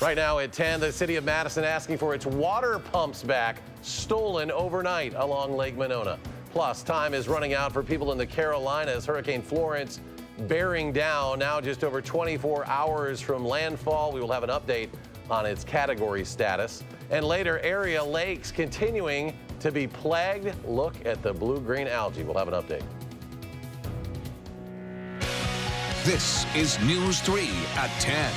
Right now at 10, the city of Madison asking for its water pumps back, stolen overnight along Lake Monona. Plus, time is running out for people in the Carolinas. Hurricane Florence bearing down, now just over 24 hours from landfall. We will have an update on its category status. And later, area lakes continuing to be plagued. Look at the blue-green algae. We'll have an update. This is News 3 at 10.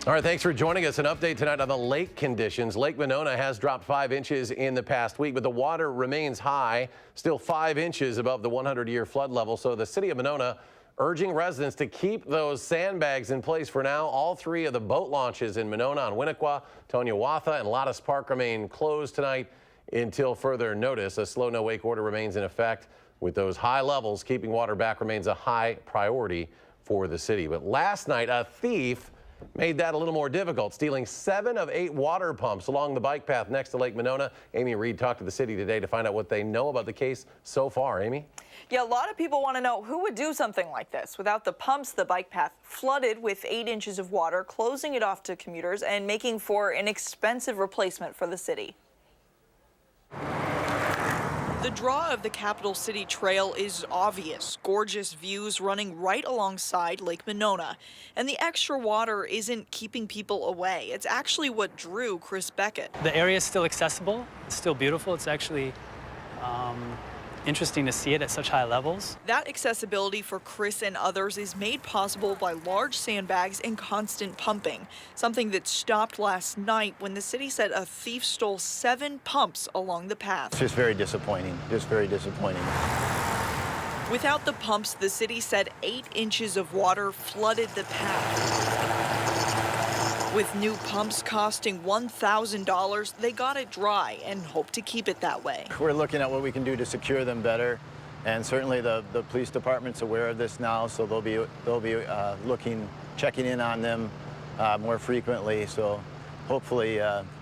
All right, thanks for joining us. An update tonight on the lake conditions. Lake Monona has dropped 5 inches in the past week, but the water remains high, still 5 inches above the 100-year flood level. So the city of Monona urging residents to keep those sandbags in place for now. All 3 of the boat launches in Monona on Winnequa, Toniawatha, and Lattice Park remain closed tonight until further notice. A slow no-wake order remains in effect. With those high levels, keeping water back remains a high priority for the city. But last night, a thief made that a little more difficult, stealing 7 of 8 water pumps along the bike path next to Lake Monona. Amy Reed talked to the city today to find out what they know about the case so far. Amy? Yeah, a lot of people want to know who would do something like this. Without the pumps, the bike path flooded with 8 inches of water, closing it off to commuters and making for an expensive replacement for the city. The draw of the Capital City Trail is obvious. Gorgeous views running right alongside Lake Monona. And the extra water isn't keeping people away. It's actually what drew Chris Beckett. The area is still accessible. It's still beautiful. It's actually interesting to see it at such high levels. That accessibility for Chris and others is made possible by large sandbags and constant pumping, something that stopped last night when the city said a thief stole 7 pumps along the path. It's just very disappointing, Without the pumps, the city said 8 inches of water flooded the path. With new pumps costing $1,000, they got it dry and hope to keep it that way. We're looking at what we can do to secure them better, and certainly the police department's aware of this now, so they'll be checking in on them more frequently. So hopefully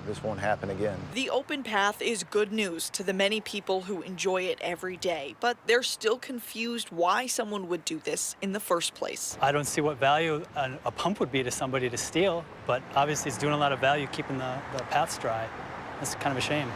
this won't happen again. The open path is good news to the many people who enjoy it every day, but they're still confused why someone would do this in the first place. I don't see what value a pump would be to somebody to steal, but obviously it's doing a lot of value keeping the paths dry. That's kind of a shame.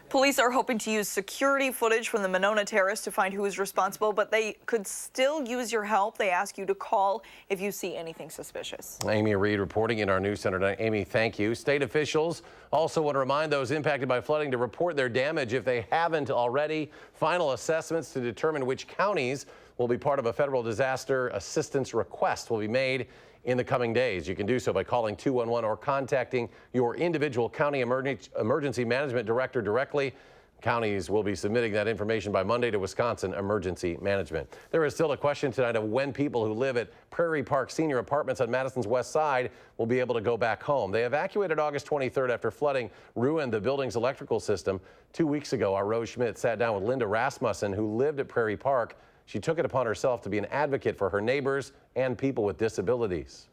Police are hoping to use security footage from the Monona Terrace to find who is responsible, but they could still use your help. They ask you to call if you see anything suspicious. Amy Reed reporting in our news center tonight. Amy, thank you. State officials also want to remind those impacted by flooding to report their damage if they haven't already. Final assessments to determine which counties will be part of a federal disaster assistance request will be made in the coming days. You can do so by calling 211 or contacting your individual county emergency management director directly. Counties will be submitting that information by Monday to Wisconsin Emergency Management. There is still a question tonight of when people who live at Prairie Park Senior Apartments on Madison's west side will be able to go back home. They evacuated August 23rd after flooding ruined the building's electrical system. 2 weeks ago, our Rose Schmidt sat down with Linda Rasmussen, who lived at Prairie Park. She took it upon herself to be an advocate for her neighbors and people with disabilities.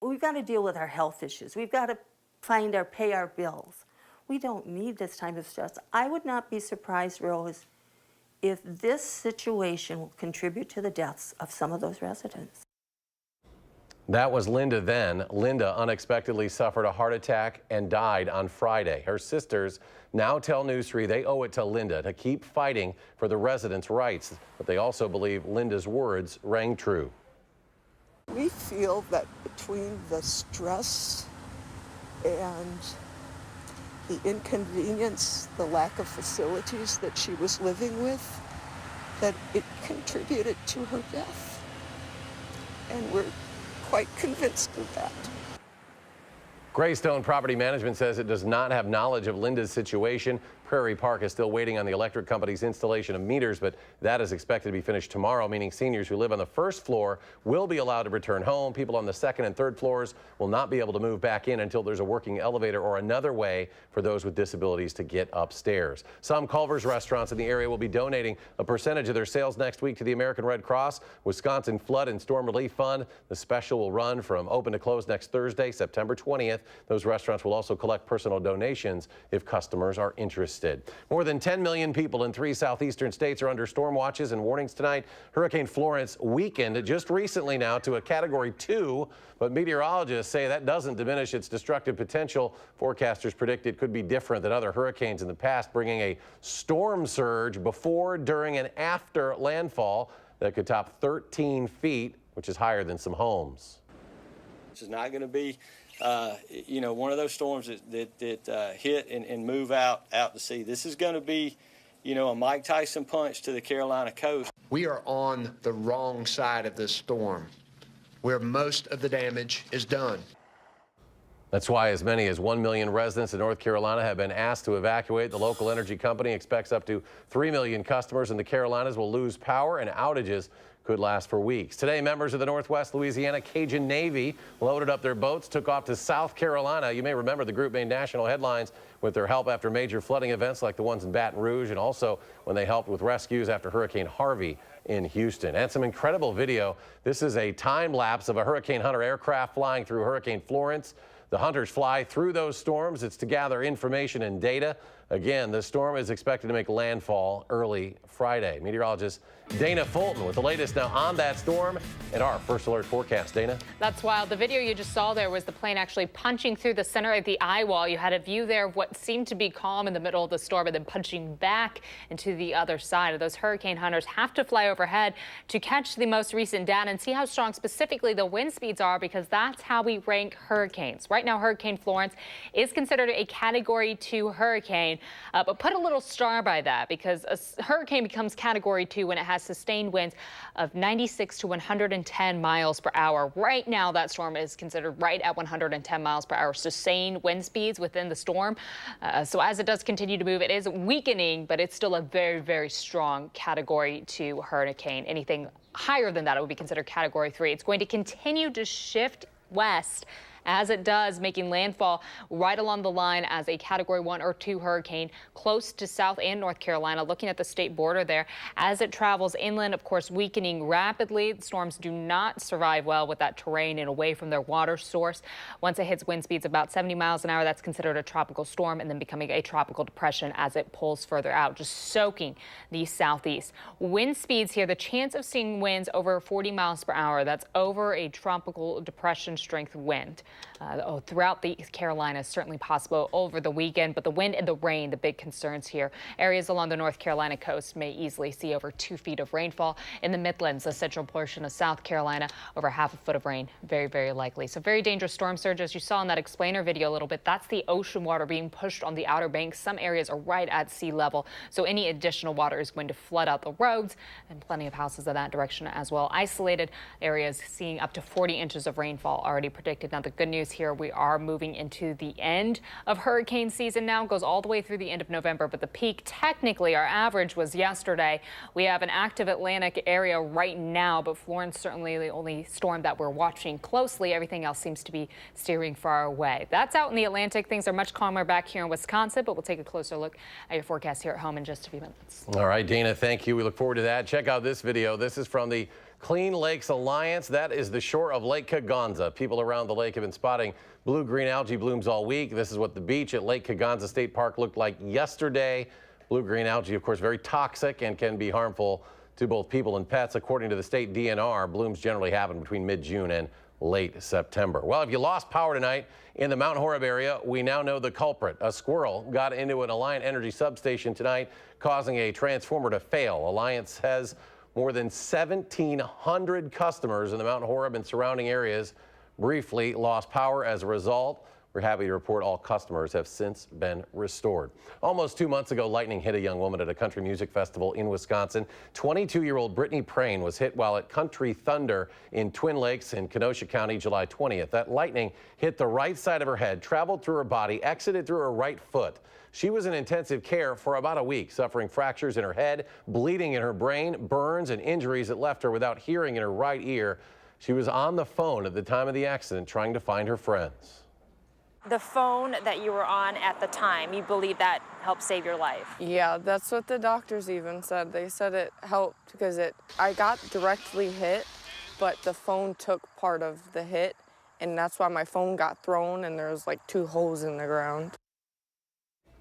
We've got to deal with our health issues. We've got to pay our bills. We don't need this type of stress. I would not be surprised, Rose, if this situation will contribute to the deaths of some of those residents. That was Linda then. Linda unexpectedly suffered a heart attack and died on Friday. Her sisters now tell News 3 they owe it to Linda to keep fighting for the residents' rights, but they also believe Linda's words rang true. We feel that between the stress and the inconvenience, the lack of facilities that she was living with, that it contributed to her death. And we're quite convinced of that. Greystone Property Management says it does not have knowledge of Linda's situation. Prairie Park is still waiting on the electric company's installation of meters, but that is expected to be finished tomorrow, meaning seniors who live on the first floor will be allowed to return home. People on the second and third floors will not be able to move back in until there's a working elevator or another way for those with disabilities to get upstairs. Some Culver's restaurants in the area will be donating a percentage of their sales next week to the American Red Cross Wisconsin Flood and Storm Relief Fund. The special will run from open to close next Thursday, September 20th. Those restaurants will also collect personal donations if customers are interested. interested. More than 10 million people in 3 southeastern states are under storm watches and warnings tonight. Hurricane Florence weakened just recently now to a Category 2, but meteorologists say that doesn't diminish its destructive potential. Forecasters predict it could be different than other hurricanes in the past, bringing a storm surge before, during, and after landfall that could top 13 feet, which is higher than some homes. This is not going to be, one of those storms that hit and move out to sea. This is going to be, a Mike Tyson punch to the Carolina coast. We are on the wrong side of this storm, where most of the damage is done. That's why as many as 1 million residents in North Carolina have been asked to evacuate. The local energy company expects up to 3 million customers in the Carolinas will lose power, and outages could last for weeks. Today, members of the Northwest Louisiana Cajun Navy loaded up their boats, took off to South Carolina. You may remember the group made national headlines with their help after major flooding events like the ones in Baton Rouge, and also when they helped with rescues after Hurricane Harvey in Houston. And some incredible video. This is a time lapse of a Hurricane Hunter aircraft flying through Hurricane Florence. The Hunters fly through those storms. It's to gather information and data. Again, the storm is expected to make landfall early Friday. Meteorologist Dana Fulton with the latest now on that storm and our first alert forecast. Dana? That's wild. The video you just saw there was the plane actually punching through the center of the eye wall. You had a view there of what seemed to be calm in the middle of the storm and then punching back into the other side. Those hurricane hunters have to fly overhead to catch the most recent data and see how strong specifically the wind speeds are, because that's how we rank hurricanes. Right now, Hurricane Florence is considered a Category 2 hurricane, but put a little star by that, because a hurricane becomes Category 2 when it has sustained winds of 96 to 110 miles per hour. Right now, that storm is considered right at 110 miles per hour, sustained wind speeds within the storm. So as it does continue to move, it is weakening, but it's still a very, very strong Category 2 hurricane. Anything higher than that, it would be considered Category 3. It's going to continue to shift west as it does, making landfall right along the line as a Category 1 or 2 hurricane close to South and North Carolina, looking at the state border there. As it travels inland, of course, weakening rapidly. The storms do not survive well with that terrain and away from their water source. Once it hits wind speeds about 70 miles an hour, that's considered a tropical storm and then becoming a tropical depression as it pulls further out, just soaking the southeast. Wind speeds here, the chance of seeing winds over 40 miles per hour. That's over a tropical depression strength wind. Throughout the Carolinas, certainly possible over the weekend, but the wind and the rain, the big concerns here. Areas along the North Carolina coast may easily see over 2 feet of rainfall. In the Midlands, the central portion of South Carolina, over half a foot of rain, very, very likely. So very dangerous storm surge, as you saw in that explainer video a little bit. That's the ocean water being pushed on the Outer Banks. Some areas are right at sea level, so any additional water is going to flood out the roads, and plenty of houses in that direction as well. Isolated areas seeing up to 40 inches of rainfall already predicted. Now, the good news here, we are moving into the end of hurricane season now. It goes all the way through the end of November, but the peak, technically, our average was yesterday. We have an active Atlantic area right now, but Florence certainly the only storm that we're watching closely. Everything else seems to be steering far away. That's out in the Atlantic. Things are much calmer back here in Wisconsin, but we'll take a closer look at your forecast here at home in just a few minutes. All right, Dana, thank you. We look forward to that. Check out this video. This is from the Clean Lakes Alliance. That is the shore of Lake Kaganza. People around the lake have been spotting blue-green algae blooms all week. This is what the beach at Lake Kaganza State Park looked like yesterday. Blue-green algae, of course, very toxic and can be harmful to both people and pets. According to the state DNR, blooms generally happen between mid-June and late September. Well, if you lost power tonight in the Mount Horeb area, we now know the culprit. A squirrel got into an Alliant Energy substation tonight, causing a transformer to fail. Alliant says more than 1,700 customers in the Mount Horeb and surrounding areas briefly lost power as a result. We're happy to report all customers have since been restored. Almost 2 months ago, lightning hit a young woman at a country music festival in Wisconsin. 22-year-old Brittany Prane was hit while at Country Thunder in Twin Lakes in Kenosha County, July 20th. That lightning hit the right side of her head, traveled through her body, exited through her right foot. She was in intensive care for about a week, suffering fractures in her head, bleeding in her brain, burns, and injuries that left her without hearing in her right ear. She was on the phone at the time of the accident trying to find her friends. The phone that you were on at the time, you believe that helped save your life? Yeah, that's what the doctors even said. They said it helped because I got directly hit, but the phone took part of the hit, and that's why my phone got thrown and there was like 2 holes in the ground.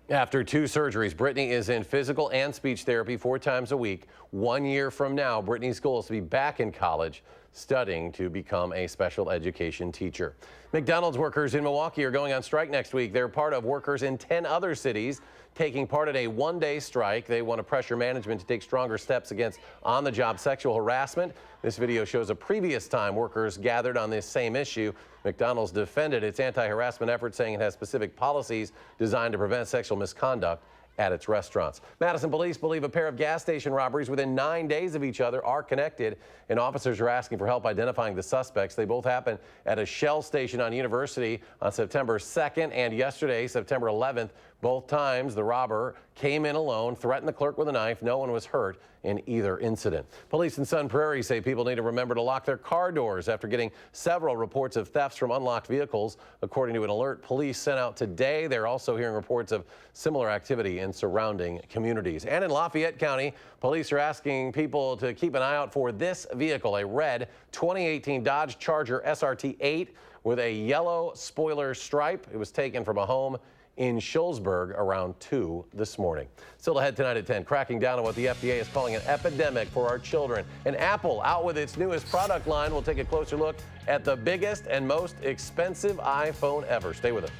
After 2 surgeries, Brittany is in physical and speech therapy 4 times a week. 1 year from now, Brittany's goal is to be back in college studying to become a special education teacher. McDonald's workers in Milwaukee are going on strike next week. They're part of workers in 10 other cities taking part in a 1-day strike. They want to pressure management to take stronger steps against on-the-job sexual harassment. This video shows a previous time workers gathered on this same issue. McDonald's defended its anti-harassment effort, saying it has specific policies designed to prevent sexual misconduct at its restaurants. Madison police believe a pair of gas station robberies within 9 days of each other are connected, and officers are asking for help identifying the suspects. They both happened at a Shell station on University on September 2nd and yesterday, September 11th. Both times, the robber came in alone, threatened the clerk with a knife. No one was hurt in either incident. Police in Sun Prairie say people need to remember to lock their car doors after getting several reports of thefts from unlocked vehicles. According to an alert police sent out today, they're also hearing reports of similar activity in surrounding communities. And in Lafayette County, police are asking people to keep an eye out for this vehicle, a red 2018 Dodge Charger SRT 8 with a yellow spoiler stripe. It was taken from a home in Shullsburg around 2 this morning. Still ahead tonight at 10, cracking down on what the FDA is calling an epidemic for our children. And Apple out with its newest product line. We'll take a closer look at the biggest and most expensive iPhone ever. Stay with us.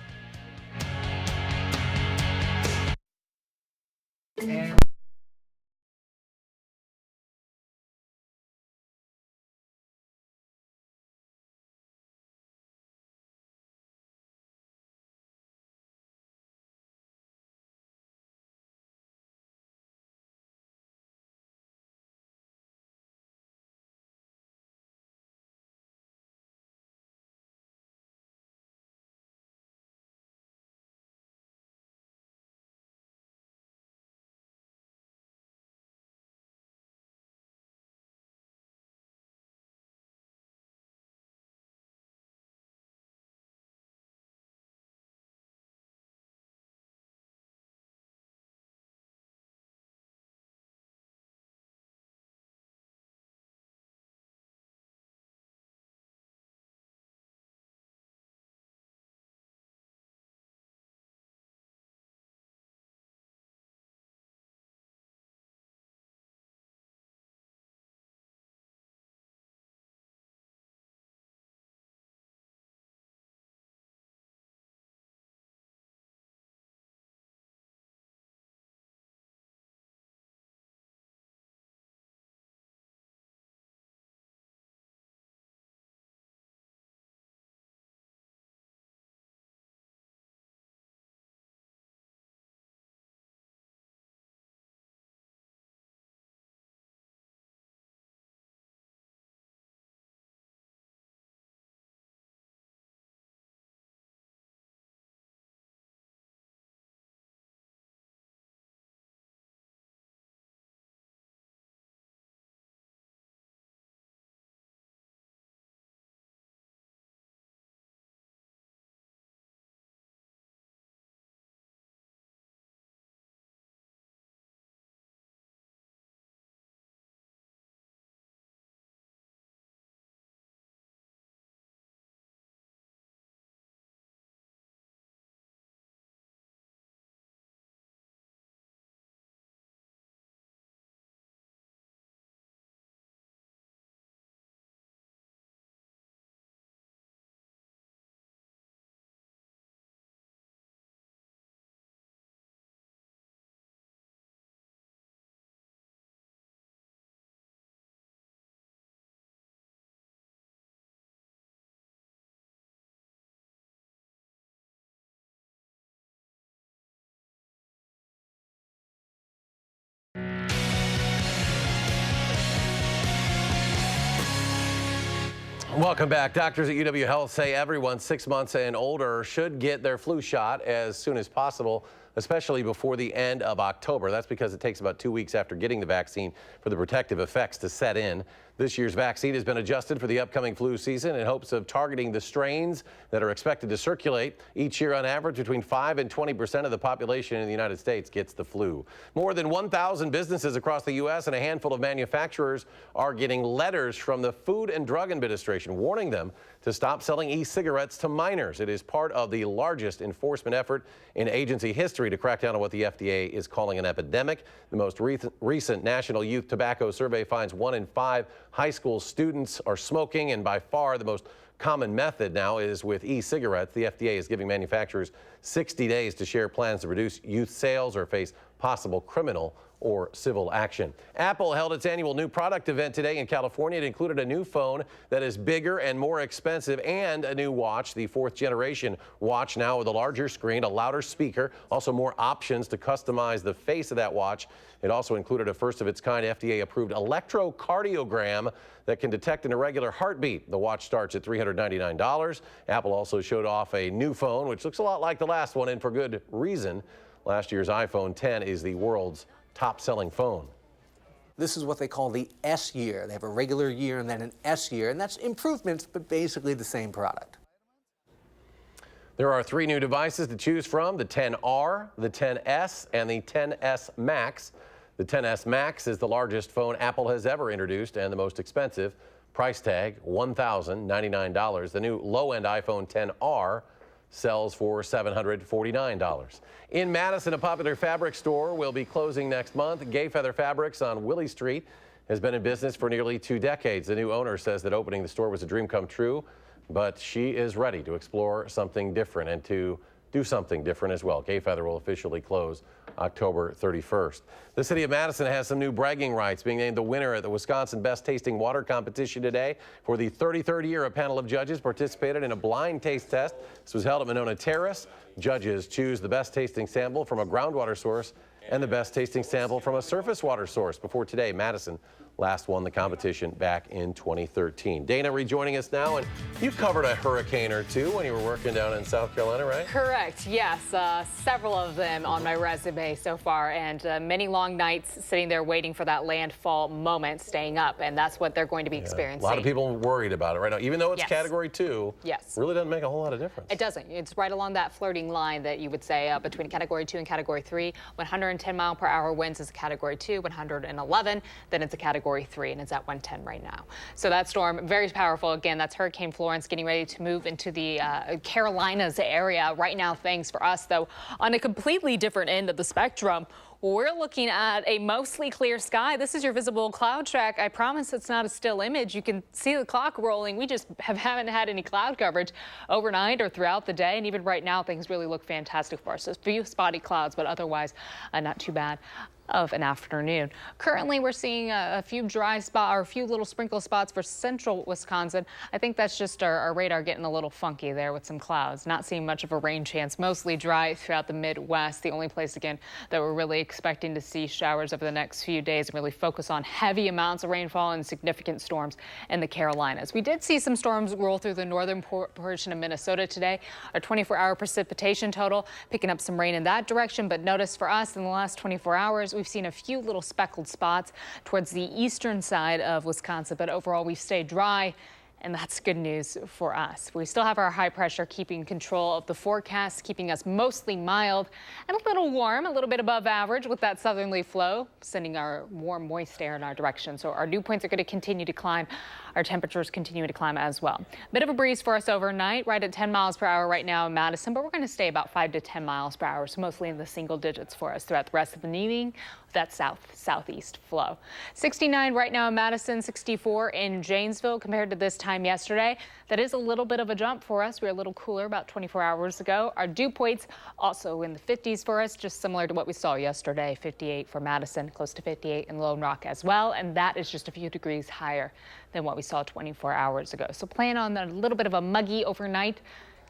Welcome back. Doctors at UW Health say everyone 6 months and older should get their flu shot as soon as possible, especially before the end of October. That's because it takes about 2 weeks after getting the vaccine for the protective effects to set in. This year's vaccine has been adjusted for the upcoming flu season in hopes of targeting the strains that are expected to circulate. Each year, on average, between 5 and 20% of the population in the United States gets the flu. More than 1,000 businesses across the U.S. and a handful of manufacturers are getting letters from the Food and Drug Administration warning them to stop selling e-cigarettes to minors. It is part of the largest enforcement effort in agency history to crack down on what the FDA is calling an epidemic. The most recent National Youth Tobacco Survey finds 1 in 5 high school students are smoking, and by far the most common method now is with e-cigarettes. The FDA is giving manufacturers 60 days to share plans to reduce youth sales or face possible criminal or civil action. Apple held its annual new product event today in California. It included a new phone that is bigger and more expensive and a new watch, the 4th generation watch, now with a larger screen, a louder speaker, also more options to customize the face of that watch. It also included a first of its kind FDA-approved electrocardiogram that can detect an irregular heartbeat. The watch starts at $399. Apple also showed off a new phone, which looks a lot like the last one, and for good reason. Last year's iPhone X is the world's top-selling phone. This is what they call the S year. They have a regular year and then an S year, and that's improvements, but basically the same product. There are 3 new devices to choose from: the 10R, the 10S, and the 10S Max. The 10S Max is the largest phone Apple has ever introduced and the most expensive. Price tag $1,099. The new low-end iPhone 10R sells for $749. In Madison, a popular fabric store will be closing next month. Gay Feather Fabrics on Willie Street has been in business for nearly 2 decades. The new owner says that opening the store was a dream come true, but she is ready to explore something different and to do something different as well. Gay Feather will officially close October 31st. The city of Madison has some new bragging rights, being named the winner at the Wisconsin Best Tasting Water Competition today. For the 33rd year, a panel of judges participated in a blind taste test. This was held at Monona Terrace. Judges choose the best tasting sample from a groundwater source and the best tasting sample from a surface water source. Before today, Madison last won the competition back in 2013. Dana rejoining us now, and you covered a hurricane or two when you were working down in South Carolina, right? Correct, yes. Several of them on my resume so far, and many long nights sitting there waiting for that landfall moment, staying up, and that's what they're going to be experiencing. A lot of people worried about it right now, even though it's Yes. Category 2. Yes. Really doesn't make a whole lot of difference. It doesn't. It's right along that flirting line that you would say between Category 2 and Category 3. 110-mile-per-hour winds is a Category 2, 111, then it's a Category 3, and it's at 110 right now. So that storm, very powerful. Again, that's Hurricane Florence getting ready to move into the Carolinas area right now. Thanks for us, though, on a completely different end of the spectrum. We're looking at a mostly clear sky. This is your visible cloud track. I promise it's not a still image. You can see the clock rolling. We just haven't had any cloud coverage overnight or throughout the day. And even right now, things really look fantastic for us. There's a few spotty clouds, but otherwise not too bad of an afternoon. Currently, we're seeing a few dry spots or a few little sprinkle spots for central Wisconsin. I think that's just our radar getting a little funky there with some clouds. Not seeing much of a rain chance, mostly dry throughout the Midwest. The only place, again, that we're really expecting to see showers over the next few days and really focus on heavy amounts of rainfall and significant storms in the Carolinas. We did see some storms roll through the northern portion of Minnesota today. Our 24-hour precipitation total picking up some rain in that direction, but notice for us in the last 24 hours, we've seen a few little speckled spots towards the eastern side of Wisconsin, but overall we've stayed dry, and that's good news for us. We still have our high pressure keeping control of the forecast, keeping us mostly mild and a little warm, a little bit above average with that southerly flow, sending our warm, moist air in our direction. So our dew points are going to continue to climb. Our temperatures continue to climb as well. Bit of a breeze for us overnight, right at 10 miles per hour right now in Madison, but we're going to stay about 5 to 10 miles per hour, so mostly in the single digits for us throughout the rest of the evening. That southeast flow. 69 right now in Madison, 64 in Janesville compared to this time yesterday. That is a little bit of a jump for us. We were a little cooler about 24 hours ago. Our dew points also in the 50s for us, just similar to what we saw yesterday. 58 for Madison, close to 58 in Lone Rock as well, and that is just a few degrees higher than what we saw 24 hours ago. So plan on a little bit of a muggy overnight.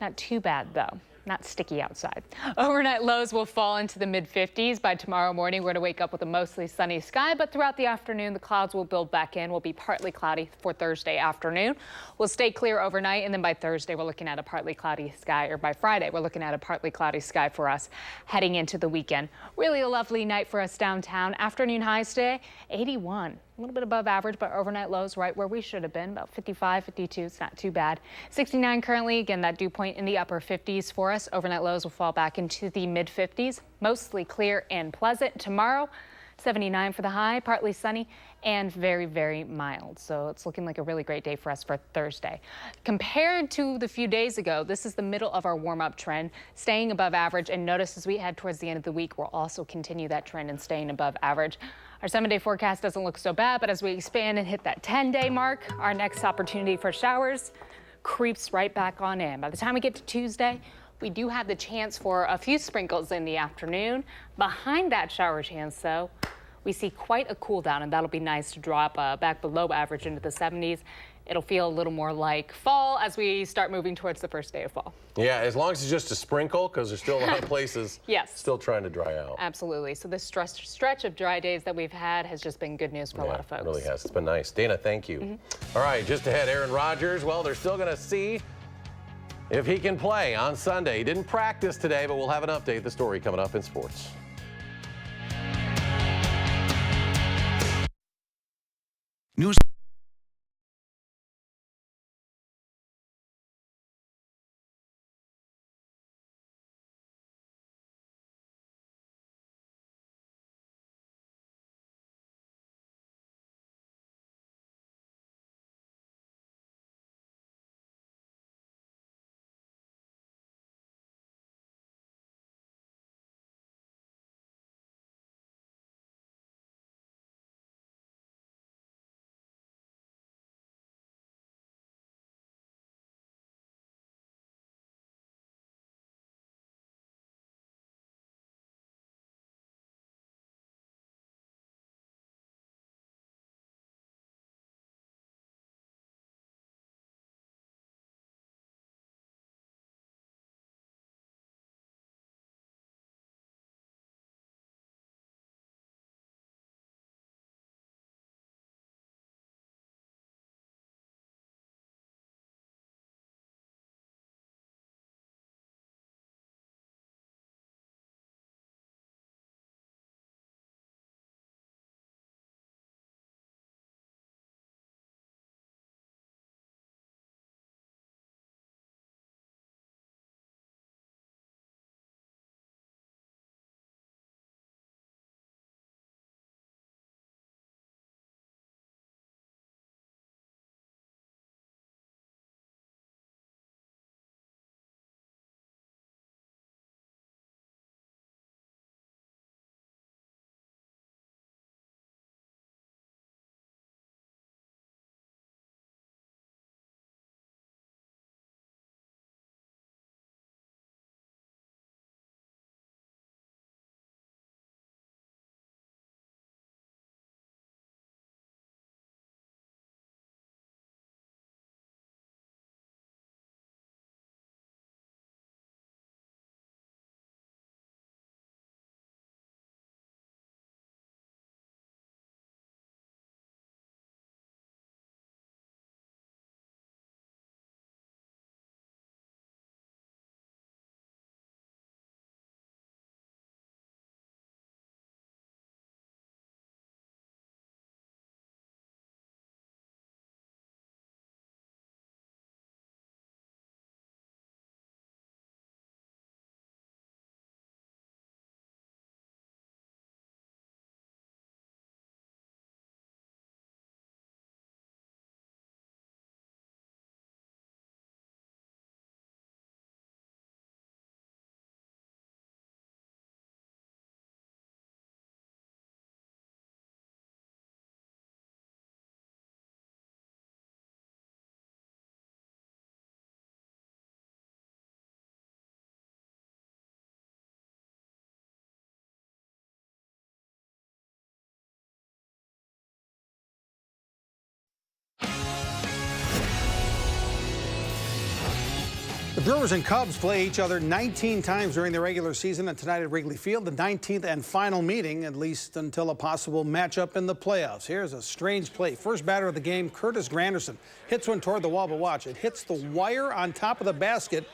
Not too bad though. Not sticky outside. Overnight lows will fall into the mid-50s. By tomorrow morning, we're going to wake up with a mostly sunny sky, but throughout the afternoon, the clouds will build back in. Will be partly cloudy for Thursday afternoon. We'll stay clear overnight, and then by Thursday, we're looking at a partly cloudy sky, or by Friday, we're looking at a partly cloudy sky for us heading into the weekend. Really a lovely night for us downtown. Afternoon highs today, 81. A little bit above average, but overnight lows right where we should have been, about 55, 52. It's not too bad. 69 currently. Again, that dew point in the upper 50s for us. Overnight lows will fall back into the mid 50s. Mostly clear and pleasant. Tomorrow, 79 for the high, partly sunny and very, very mild. So it's looking like a really great day for us for Thursday. Compared to the few days ago, this is the middle of our warm-up trend, staying above average. And notice as we head towards the end of the week, we'll also continue that trend and staying above average. Our 7-day forecast doesn't look so bad, but as we expand and hit that 10-day mark, our next opportunity for showers creeps right back on in. By the time we get to Tuesday, we do have the chance for a few sprinkles in the afternoon. Behind that shower chance, though, we see quite a cool down, and that'll be nice to drop back below average into the 70s. It'll feel a little more like fall as we start moving towards the first day of fall. Yeah, as long as it's just a sprinkle, because there's still a lot of places still trying to dry out. Absolutely. So this stretch of dry days that we've had has just been good news for a lot of folks. It really has. It's been nice. Dana, thank you. All right, just ahead, Aaron Rodgers. Well, they're still going to see if he can play on Sunday. He didn't practice today, but we'll have an update. The story coming up in sports. News. The Brewers and Cubs play each other 19 times during the regular season, and tonight at Wrigley Field, the 19th and final meeting, at least until a possible matchup in the playoffs. Here's a strange play. First batter of the game, Curtis Granderson, hits one toward the wall, but watch, it hits the wire on top of the basket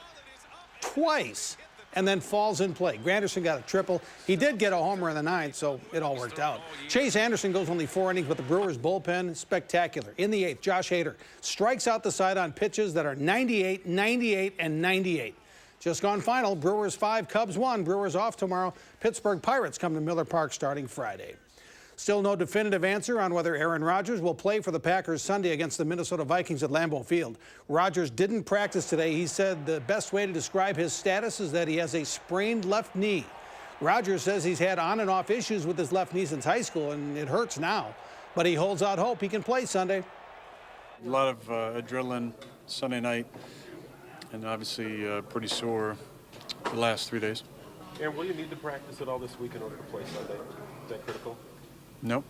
twice. and then falls in play. Granderson got a triple. He did get a homer in the ninth, so it all worked out. Chase Anderson goes only 4 innings, but the Brewers' bullpen, spectacular. In the 8th, Josh Hader strikes out the side on pitches that are 98, 98, and 98. Just gone final. Brewers 5, Cubs 1. Brewers off tomorrow. Pittsburgh Pirates come to Miller Park starting Friday. Still no definitive answer on whether Aaron Rodgers will play for the Packers Sunday against the Minnesota Vikings at Lambeau Field. Rodgers didn't practice today. He said the best way to describe his status is that he has a sprained left knee. Rodgers says he's had on and off issues with his left knee since high school, and it hurts now. But he holds out hope he can play Sunday. A lot of adrenaline Sunday night, and obviously pretty sore the last 3 days. Aaron, will you need to practice at all this week in order to play Sunday? Is that critical? Nope.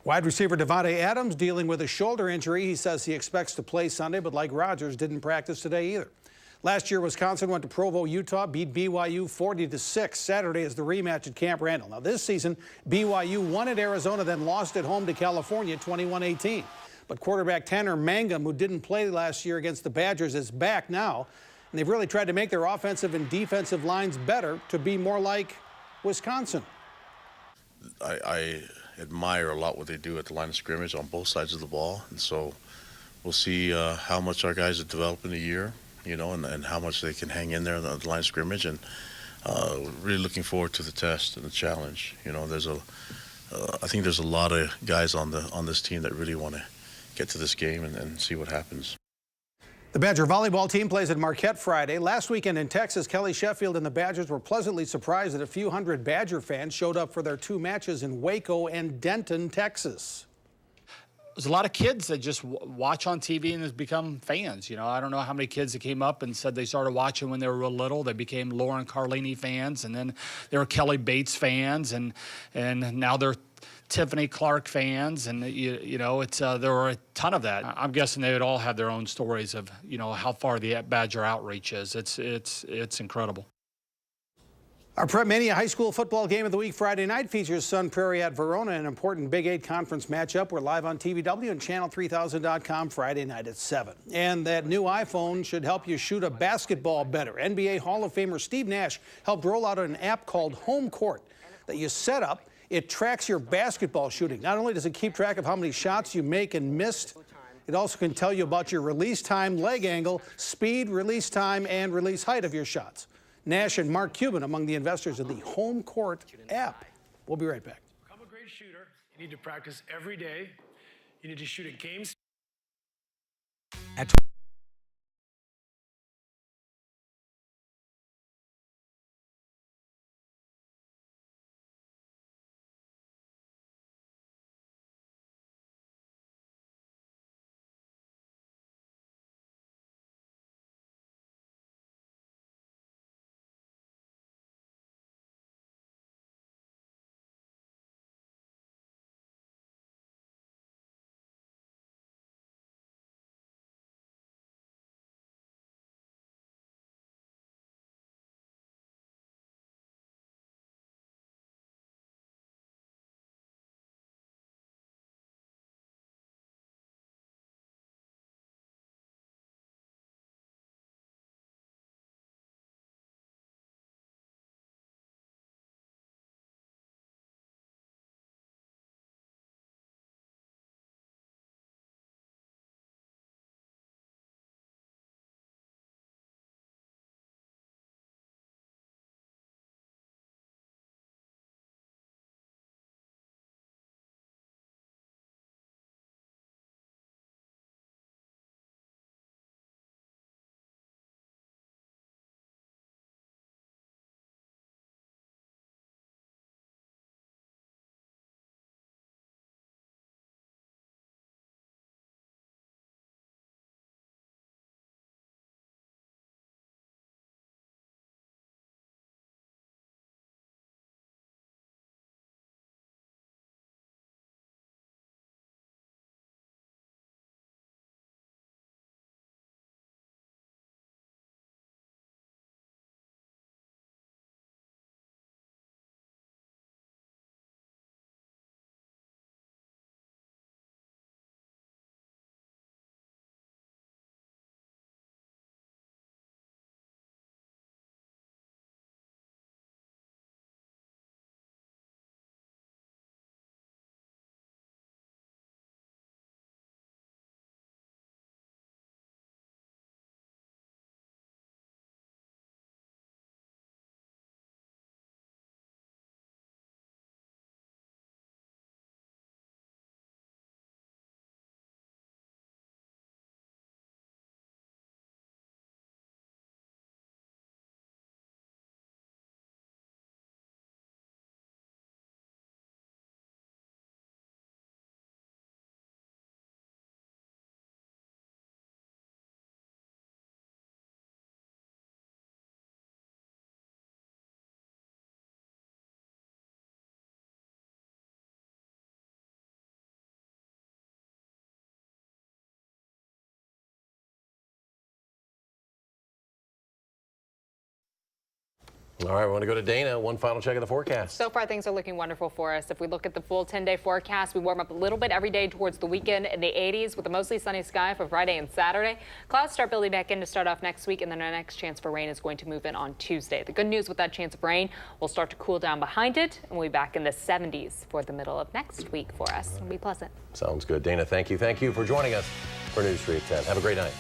Wide receiver Devontae Adams dealing with a shoulder injury. He says he expects to play Sunday, but like Rodgers, didn't practice today either. Last year, Wisconsin went to Provo, Utah, beat BYU 40-6. Saturday is the rematch at Camp Randall. Now this season, BYU won at Arizona, then lost at home to California 21-18. But quarterback Tanner Mangum, who didn't play last year against the Badgers, is back now. And they've really tried to make their offensive and defensive lines better to be more like Wisconsin. I admire a lot what they do at the line of scrimmage on both sides of the ball. And so we'll see how much our guys have developed in a year, you know, and how much they can hang in there on the line of scrimmage. And really looking forward to the test and the challenge. You know, I think there's a lot of guys on this team that really want to get to this game and see what happens. The Badger volleyball team plays at Marquette Friday. Last weekend in Texas, Kelly Sheffield and the Badgers were pleasantly surprised that a few hundred Badger fans showed up for their 2 matches in Waco and Denton, Texas. There's a lot of kids that just watch on TV and has become fans. You know, I don't know how many kids that came up and said they started watching when they were real little. They became Lauren Carlini fans, and then they were Kelly Bates fans, and now they're Tiffany Clark fans, and you know, it's there were a ton of that. I'm guessing they would all have their own stories of, you know, how far the Badger outreach is. It's incredible. Our Prep Mania High School football game of the week Friday night features Sun Prairie at Verona, an important Big 8 conference matchup. We're live on TVW and channel3000.com Friday night at 7. And that new iPhone should help you shoot a basketball better. NBA Hall of Famer Steve Nash helped roll out an app called Home Court that you set up. It tracks your basketball shooting. Not only does it keep track of how many shots you make and missed, it also can tell you about your release time, leg angle, speed, release time, and release height of your shots. Nash and Mark Cuban among the investors in the Home Court app. We'll be right back. To become a great shooter, you need to practice every day. You need to shoot at games. All right, we want to go to Dana. One final check of the forecast. So far, things are looking wonderful for us. If we look at the full 10-day forecast, we warm up a little bit every day towards the weekend in the 80s with a mostly sunny sky for Friday and Saturday. Clouds start building back in to start off next week, and then our next chance for rain is going to move in on Tuesday. The good news with that chance of rain, we'll start to cool down behind it, and we'll be back in the 70s for the middle of next week for us. It'll be pleasant. Sounds good. Dana, thank you. Thank you for joining us for News 3 at 10. Have a great night.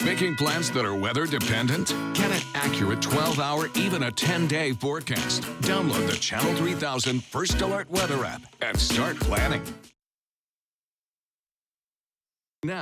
Making plans that are weather dependent? Get an accurate 12-hour, even a 10-day forecast. Download the Channel 3000 First Alert Weather app and start planning. Now.